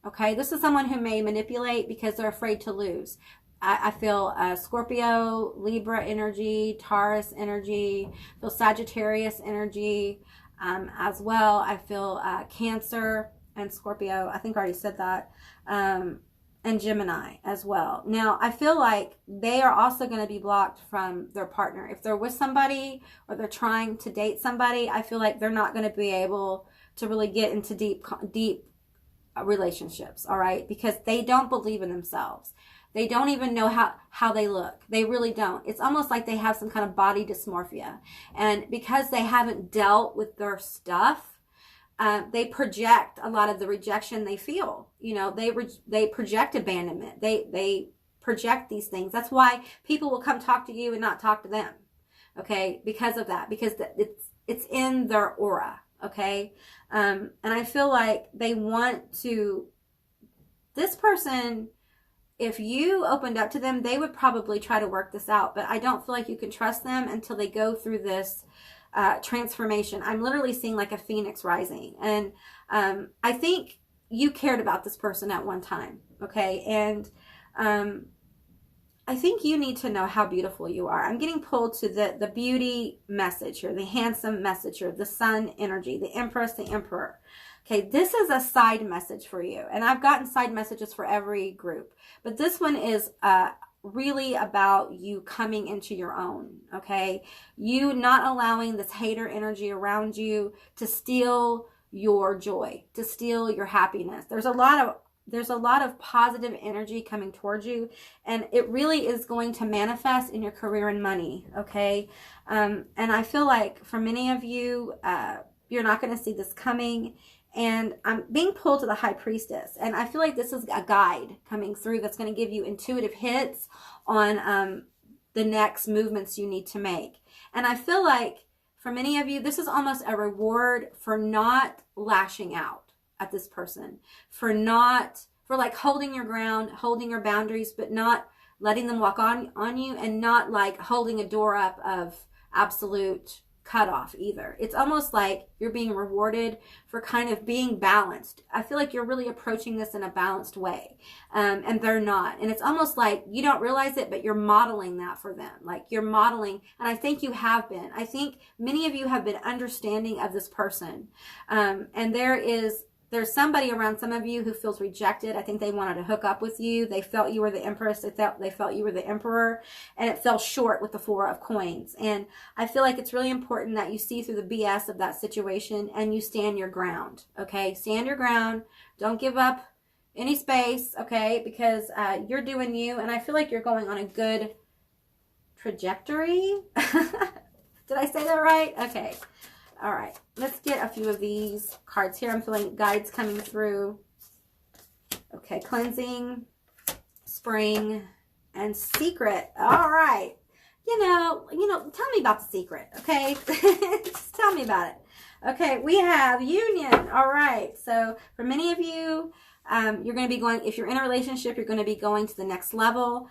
Okay, this is someone who may manipulate because they're afraid to lose. I feel Scorpio, Libra energy, Taurus energy, I feel Sagittarius energy as well. I feel Cancer and Scorpio. I think I already said that. And Gemini as well. Now, I feel like they are also going to be blocked from their partner. If they're with somebody or they're trying to date somebody, I feel like they're not going to be able to really get into deep relationships, all right? Because they don't believe in themselves. They don't even know how they look. They really don't. It's almost like they have some kind of body dysmorphia. And because they haven't dealt with their stuff, they project a lot of the rejection they feel. You know, they project abandonment. They project these things. That's why people will come talk to you and not talk to them. Okay? Because of that. Because it's in their aura. Okay? And I feel like they want to, this person, if you opened up to them, they would probably try to work this out. But I don't feel like you can trust them until they go through this transformation. I'm literally seeing like a phoenix rising. And I think you cared about this person at one time. Okay. And I think you need to know how beautiful you are. I'm getting pulled to the beauty message here, the handsome message here, the sun energy, the empress, the emperor. Okay, this is a side message for you. And I've gotten side messages for every group. But this one is really about you coming into your own, okay? You not allowing this hater energy around you to steal your joy, to steal your happiness. There's a lot of positive energy coming towards you, and it really is going to manifest in your career and money, okay? And I feel like for many of you, you're not going to see this coming. And I'm being pulled to the High Priestess. And I feel like this is a guide coming through that's going to give you intuitive hits on the next movements you need to make. And I feel like for many of you, this is almost a reward for not lashing out at this person. For like holding your ground, holding your boundaries, but not letting them walk on you, and not like holding a door up of absolute cut off either. It's almost like you're being rewarded for kind of being balanced. I feel like you're really approaching this in a balanced way, and they're not. And it's almost like you don't realize it, but you're modeling that for them. Like you're modeling, and I think you have been. I think many of you have been understanding of this person, and there's somebody around some of you who feels rejected. I think they wanted to hook up with you. They felt you were the empress. They felt you were the emperor, and it fell short with the Four of Coins. And I feel like it's really important that you see through the BS of that situation and you stand your ground. Okay, stand your ground. Don't give up any space. Okay, because you're doing you, and I feel like you're going on a good trajectory. Did I say that right? Okay. All right, let's get a few of these cards here. I'm feeling guides coming through. Okay, cleansing, spring, and secret. All right. You know, tell me about the secret, okay? Just tell me about it. Okay, we have union. All right, so for many of you, you're going to be going, if you're in a relationship, you're going to be going to the next level.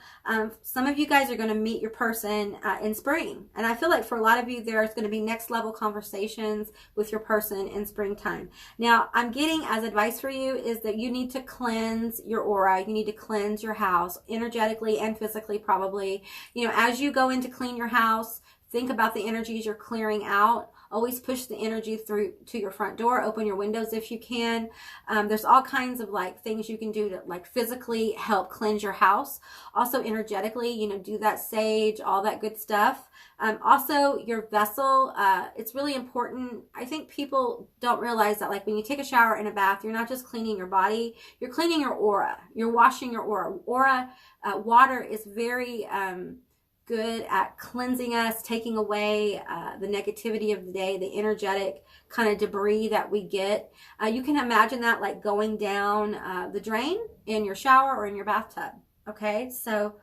Some of you guys are going to meet your person in spring. And I feel like for a lot of you, there's going to be next level conversations with your person in springtime. Now, I'm getting as advice for you is that you need to cleanse your aura. You need to cleanse your house energetically and physically, probably. You know, as you go in to clean your house, think about the energies you're clearing out Always push the energy through to your front door. Open your windows if you can. There's all kinds of like things you can do to like physically help cleanse your house. Also energetically, you know, do that sage, all that good stuff. Also your vessel, it's really important. I think people don't realize that like when you take a shower and a bath, you're not just cleaning your body, you're cleaning your aura. You're washing your aura. Water is very good at cleansing us, taking away the negativity of the day, the energetic kind of debris that we get. You can imagine that like going down the drain in your shower or in your bathtub. Okay, so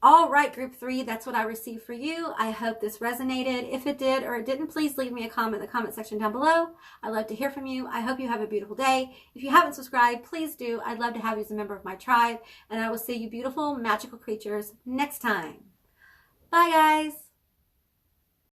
all right, group 3, that's what I received for you. I hope this resonated. If it did or it didn't, please leave me a comment in the comment section down below. I'd love to hear from you. I hope you have a beautiful day. If you haven't subscribed, please do. I'd love to have you as a member of my tribe. And I will see you beautiful, magical creatures next time. Bye, guys.